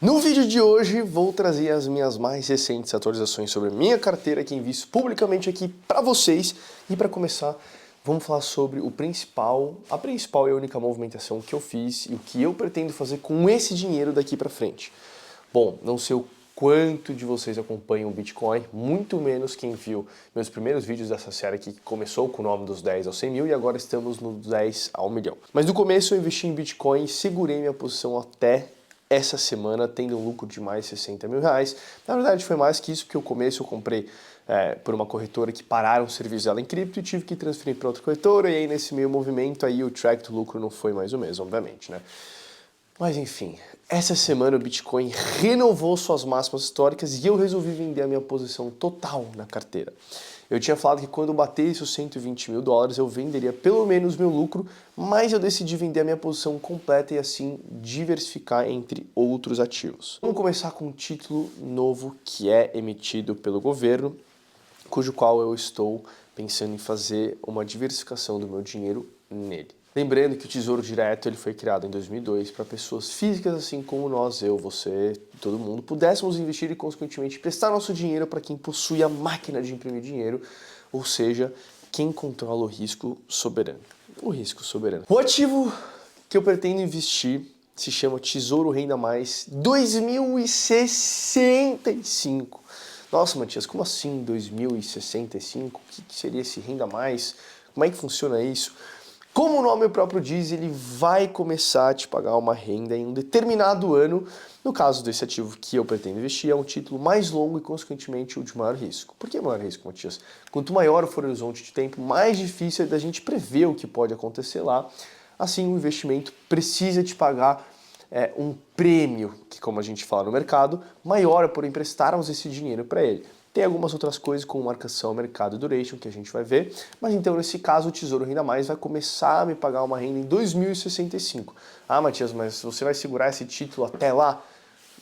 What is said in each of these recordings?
No vídeo de hoje vou trazer as minhas mais recentes atualizações sobre a minha carteira que invisto publicamente aqui para vocês. E para começar, vamos falar sobre a principal e única movimentação que eu fiz e o que eu pretendo fazer com esse dinheiro daqui para frente. Bom, não sei o quanto de vocês acompanham o Bitcoin, muito menos quem viu meus primeiros vídeos dessa série aqui, que começou com o nome dos 10 aos 100 mil e agora estamos no 10 ao milhão. Mas no começo eu investi em Bitcoin e segurei minha posição até essa semana, tendo um lucro de mais 60 mil reais. Na verdade foi mais que isso, porque no começo eu comprei por uma corretora que pararam o serviço dela em cripto e tive que transferir para outra corretora, e aí nesse meio movimento aí o track do lucro não foi mais o mesmo, obviamente, né? Mas enfim, essa semana o Bitcoin renovou suas máximas históricas e eu resolvi vender a minha posição total na carteira. Eu tinha falado que quando batesse os 120 mil dólares eu venderia pelo menos meu lucro, mas eu decidi vender a minha posição completa e assim diversificar entre outros ativos. Vamos começar com um título novo que é emitido pelo governo, cujo qual eu estou pensando em fazer uma diversificação do meu dinheiro nele. Lembrando que o Tesouro Direto ele foi criado em 2002 para pessoas físicas assim como nós, eu, você, todo mundo, pudéssemos investir e consequentemente prestar nosso dinheiro para quem possui a máquina de imprimir dinheiro, ou seja, quem controla o risco soberano. O risco soberano. O ativo que eu pretendo investir se chama Tesouro Renda Mais 2065. Nossa, Matias, como assim 2065? O que seria esse Renda Mais? Como é que funciona isso? Como o nome próprio diz, ele vai começar a te pagar uma renda em um determinado ano. No caso desse ativo que eu pretendo investir, é um título mais longo e, consequentemente, o de maior risco. Por que maior risco, Matias? Quanto maior for o horizonte de tempo, mais difícil é da gente prever o que pode acontecer lá. Assim, o investimento precisa te pagar um prêmio, que como a gente fala no mercado, maior por emprestarmos esse dinheiro para ele. Tem algumas outras coisas como marcação, mercado e duration que a gente vai ver, mas então nesse caso o Tesouro Renda Mais vai começar a me pagar uma renda em 2065. Ah, Matias, mas você vai segurar esse título até lá?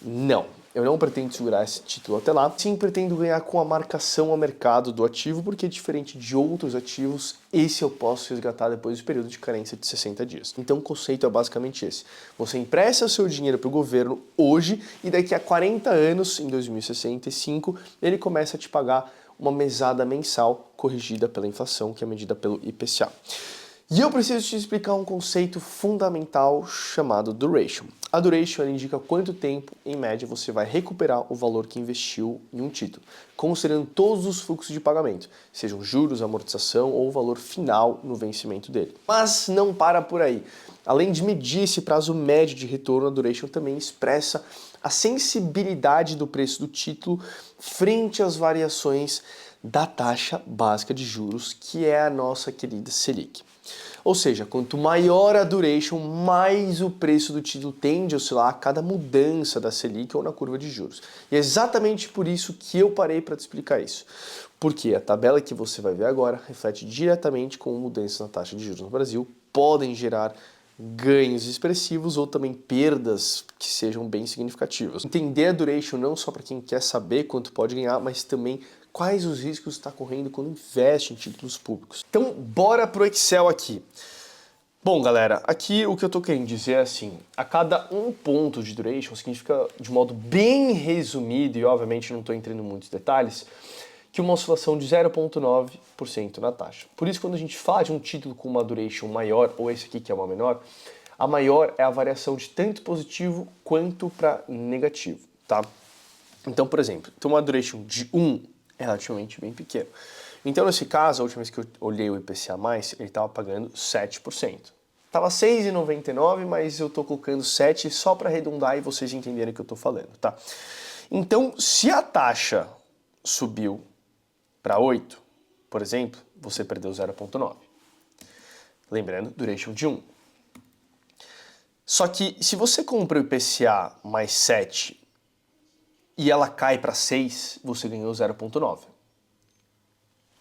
Não, eu não pretendo segurar esse título até lá. Sim, pretendo ganhar com a marcação ao mercado do ativo, porque diferente de outros ativos, esse eu posso resgatar depois do período de carência de 60 dias. Então o conceito é basicamente esse. Você empresta o seu dinheiro para o governo hoje e daqui a 40 anos, em 2065, ele começa a te pagar uma mesada mensal corrigida pela inflação, que é medida pelo IPCA. E eu preciso te explicar um conceito fundamental chamado duration. A duration ela indica quanto tempo, em média, você vai recuperar o valor que investiu em um título, considerando todos os fluxos de pagamento, sejam juros, amortização ou o valor final no vencimento dele. Mas não para por aí. Além de medir esse prazo médio de retorno, a duration também expressa a sensibilidade do preço do título frente às variações da taxa básica de juros, que é a nossa querida Selic. Ou seja, quanto maior a duration, mais o preço do título tende a oscilar a cada mudança da Selic ou na curva de juros. E é exatamente por isso que eu parei para te explicar isso. Porque a tabela que você vai ver agora reflete diretamente como mudanças na taxa de juros no Brasil podem gerar ganhos expressivos ou também perdas que sejam bem significativas. Entender a duration não só para quem quer saber quanto pode ganhar, mas também quais os riscos está correndo quando investe em títulos públicos. Então, bora pro Excel aqui. Bom, galera, aqui o que eu tô querendo dizer é assim, a cada um ponto de duration significa, de modo bem resumido, e obviamente não estou entrando em muitos detalhes, que uma oscilação de 0,9% na taxa. Por isso, quando a gente fala de um título com uma duration maior, ou esse aqui que é uma menor, a maior é a variação de tanto positivo quanto para negativo, tá? Então, por exemplo, tem uma duration de 1 é relativamente bem pequeno. Então, nesse caso, a última vez que eu olhei o IPCA+, ele estava pagando 7%. Estava 6,99, mas eu estou colocando 7 só para arredondar e vocês entenderem o que eu estou falando, tá? Então, se a taxa subiu para 8, por exemplo, você perdeu 0,9. Lembrando, duration de 1. Só que se você compra o IPCA mais 7 e ela cai para 6, você ganhou 0,9.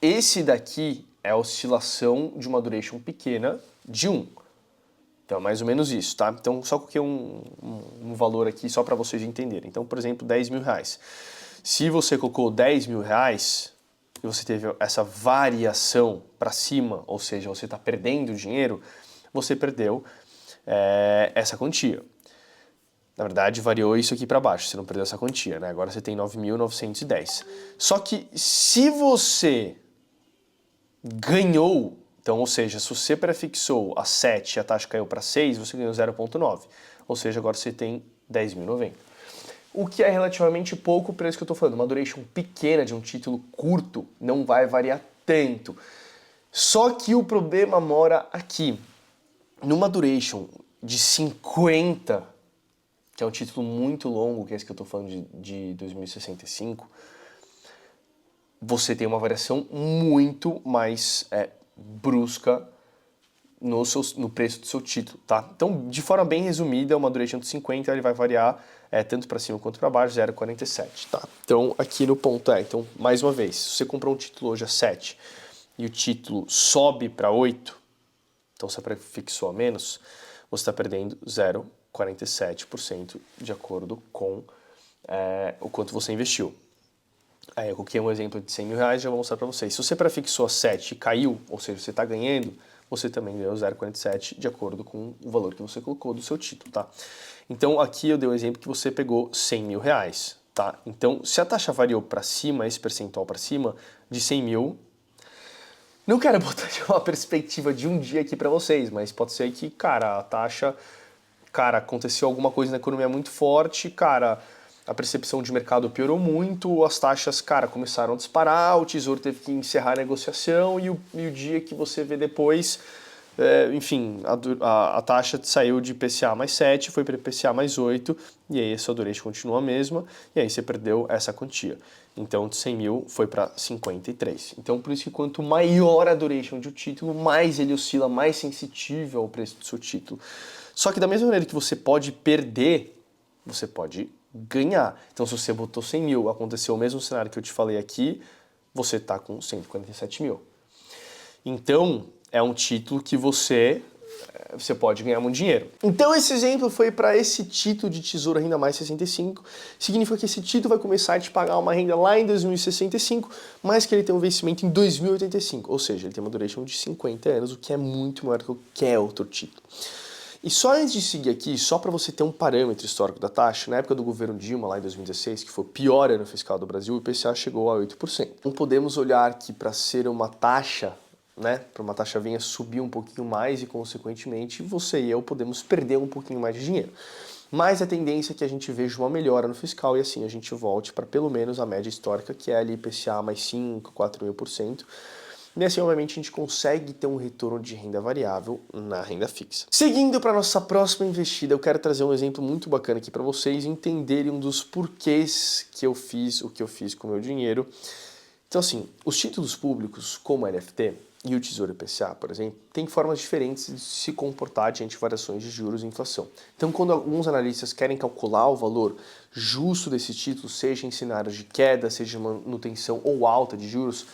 Esse daqui é a oscilação de uma duration pequena de 1. Então é mais ou menos isso, tá? Então só coloquei um valor aqui só para vocês entenderem. Então, por exemplo, 10 mil reais. Se você colocou 10 mil reais e você teve essa variação para cima, ou seja, você está perdendo dinheiro, você perdeu essa quantia. Na verdade, variou isso aqui para baixo, você não perdeu essa quantia, né? Agora você tem 9.910. Só que se você ganhou, então, ou seja, se você prefixou a 7 e a taxa caiu para 6, você ganhou 0,9. Ou seja, agora você tem 10.090. O que é relativamente pouco para isso que eu estou falando. Uma duration pequena de um título curto não vai variar tanto. Só que o problema mora aqui. Numa duration de 50, que é um título muito longo, que é esse que eu estou falando de 2065, você tem uma variação muito mais brusca no preço do seu título, tá? Então, de forma bem resumida, uma duration de 50 ele vai variar tanto para cima quanto para baixo, 0,47, tá? Então, aqui no ponto então, mais uma vez, se você comprou um título hoje a 7 e o título sobe para 8, então você prefixou a menos, você está perdendo 0,47% de acordo com o quanto você investiu. Aí eu coloquei um exemplo de 100 mil reais, já vou mostrar para vocês. Se você prefixou a 7 e caiu, ou seja, você está ganhando, você também ganhou 0,47 de acordo com o valor que você colocou do seu título, tá? Então aqui eu dei um exemplo que você pegou 100 mil reais, tá? Então se a taxa variou para cima, esse percentual para cima, de 100 mil, não quero botar de uma perspectiva de um dia aqui para vocês, mas pode ser que, cara, a taxa, cara, aconteceu alguma coisa na economia muito forte, cara, a percepção de mercado piorou muito, as taxas, cara, começaram a disparar, o Tesouro teve que encerrar a negociação e o dia que você vê depois, enfim, a taxa saiu de IPCA mais 7, foi para IPCA mais 8, e aí a sua duration continua a mesma, e aí você perdeu essa quantia. Então, de 100 mil foi para 53. Então, por isso que quanto maior a duration de um título, mais ele oscila, mais sensível ao preço do seu título. Só que da mesma maneira que você pode perder, você pode ganhar. Então, se você botou 100 mil, aconteceu o mesmo cenário que eu te falei aqui, você está com 147 mil. Então, é um título que você pode ganhar muito dinheiro. Então, esse exemplo foi para esse título de Tesouro Renda Mais 65. Significa que esse título vai começar a te pagar uma renda lá em 2065, mas que ele tem um vencimento em 2085. Ou seja, ele tem uma duration de 50 anos, o que é muito maior que qualquer outro título. E só antes de seguir aqui, só para você ter um parâmetro histórico da taxa, na época do governo Dilma, lá em 2016, que foi o pior ano fiscal do Brasil, o IPCA chegou a 8%. Então podemos olhar que para ser uma taxa, né, para uma taxa venha subir um pouquinho mais e, consequentemente, você e eu podemos perder um pouquinho mais de dinheiro. Mas a tendência é que a gente veja uma melhora no fiscal e assim a gente volte para pelo menos a média histórica, que é ali IPCA mais 5, 4.000%. E assim, obviamente, a gente consegue ter um retorno de renda variável na renda fixa. Seguindo para nossa próxima investida, eu quero trazer um exemplo muito bacana aqui para vocês entenderem um dos porquês que eu fiz o que eu fiz com o meu dinheiro. Então, assim, os títulos públicos, como a LFT e o Tesouro IPCA, por exemplo, têm formas diferentes de se comportar diante de variações de juros e inflação. Então, quando alguns analistas querem calcular o valor justo desses títulos, seja em cenários de queda, seja de manutenção ou alta de juros,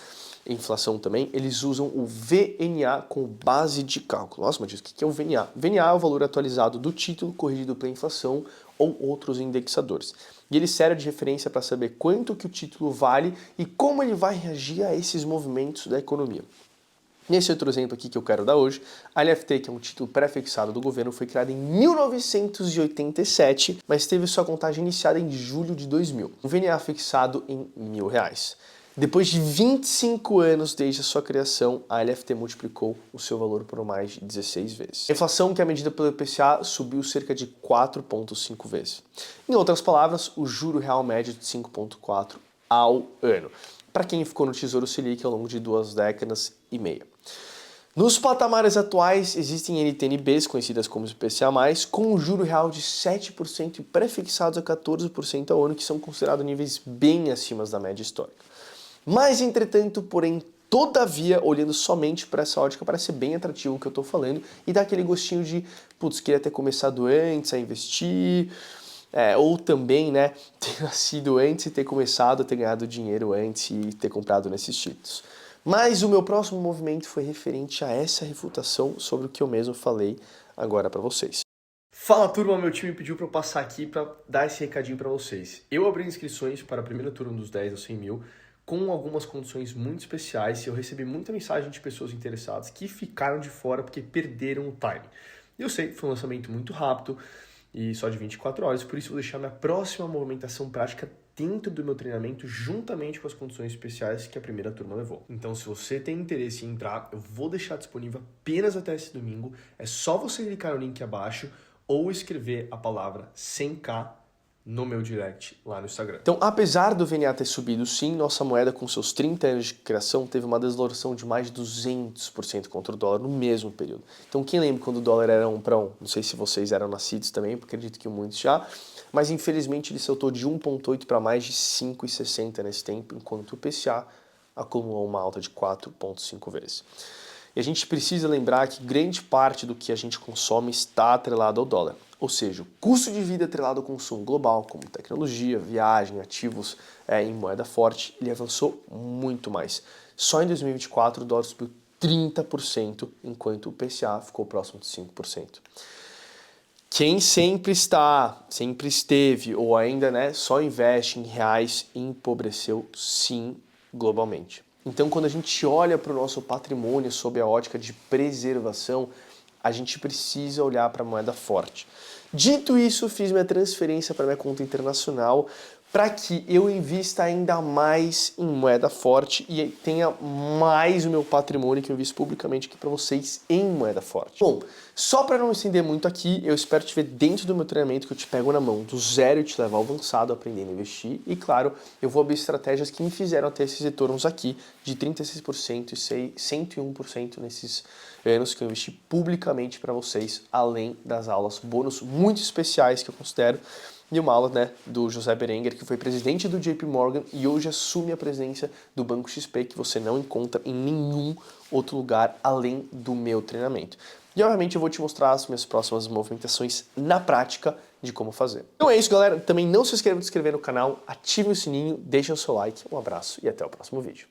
inflação também, eles usam o VNA como base de cálculo. Nossa, mas o que é o VNA? VNA é o valor atualizado do título corrigido pela inflação ou outros indexadores. E ele serve de referência para saber quanto que o título vale e como ele vai reagir a esses movimentos da economia. Nesse outro exemplo aqui que eu quero dar hoje, a LFT, que é um título pré-fixado do governo, foi criada em 1987, mas teve sua contagem iniciada em julho de 2000. Um VNA fixado em R$1.000. Depois de 25 anos desde a sua criação, a LFT multiplicou o seu valor por mais de 16 vezes. A inflação, que é medida pelo IPCA, subiu cerca de 4,5 vezes. Em outras palavras, o juro real médio de 5,4 ao ano, para quem ficou no Tesouro Selic ao longo de 2 décadas e meia. Nos patamares atuais, existem NTN-Bs, conhecidas como IPCA+, com um juro real de 7% e prefixados a 14% ao ano, que são considerados níveis bem acima da média histórica. Mas, entretanto, porém, todavia, olhando somente para essa ótica, parece ser bem atrativo o que eu estou falando e dá aquele gostinho de, putz, queria ter começado antes a investir, ou também, né, ter nascido antes e ter começado a ter ganhado dinheiro antes e ter comprado nesses títulos. Mas o meu próximo movimento foi referente a essa refutação sobre o que eu mesmo falei agora para vocês. Fala, turma, meu time pediu para eu passar aqui para dar esse recadinho para vocês. Eu abri inscrições para a primeira turma dos 10 aos 100 mil, com algumas condições muito especiais, e eu recebi muita mensagem de pessoas interessadas que ficaram de fora porque perderam o time. Eu sei, foi um lançamento muito rápido, e só de 24 horas, por isso eu vou deixar minha próxima movimentação prática dentro do meu treinamento, juntamente com as condições especiais que a primeira turma levou. Então, se você tem interesse em entrar, eu vou deixar disponível apenas até esse domingo. É só você clicar no link abaixo ou escrever a palavra 100k no meu direct lá no Instagram. Então, apesar do VNA ter subido sim, nossa moeda com seus 30 anos de criação teve uma desvalorização de mais de 200% contra o dólar no mesmo período. Então, quem lembra quando o dólar era 1 para 1? Não sei se vocês eram nascidos também, porque acredito que muitos já, mas infelizmente ele saltou de 1,8 para mais de 5,60 nesse tempo, enquanto o PCA acumulou uma alta de 4,5 vezes. E a gente precisa lembrar que grande parte do que a gente consome está atrelado ao dólar. Ou seja, o custo de vida atrelado ao consumo global, como tecnologia, viagem, ativos em moeda forte, ele avançou muito mais. Só em 2024 o dólar subiu 30%, enquanto o PCA ficou próximo de 5%. Quem sempre esteve ou ainda só investe em reais empobreceu sim globalmente. Então, quando a gente olha para o nosso patrimônio sob a ótica de preservação, a gente precisa olhar para a moeda forte. Dito isso, fiz minha transferência para minha conta internacional para que eu invista ainda mais em moeda forte e tenha mais o meu patrimônio que eu invisto publicamente aqui para vocês em moeda forte. Bom, só para não estender muito aqui, eu espero te ver dentro do meu treinamento que eu te pego na mão do zero e te levar ao avançado aprendendo a investir. E claro, eu vou abrir estratégias que me fizeram ter esses retornos aqui de 36% e 101% nesses anos que eu investi publicamente para vocês, além das aulas bônus muito especiais que eu considero. E uma aula do José Berenguer, que foi presidente do JP Morgan e hoje assume a presidência do Banco XP, que você não encontra em nenhum outro lugar além do meu treinamento. E obviamente eu vou te mostrar as minhas próximas movimentações na prática de como fazer. Então é isso, galera. Também não se esqueça de se inscrever no canal, ative o sininho, deixe o seu like, um abraço e até o próximo vídeo.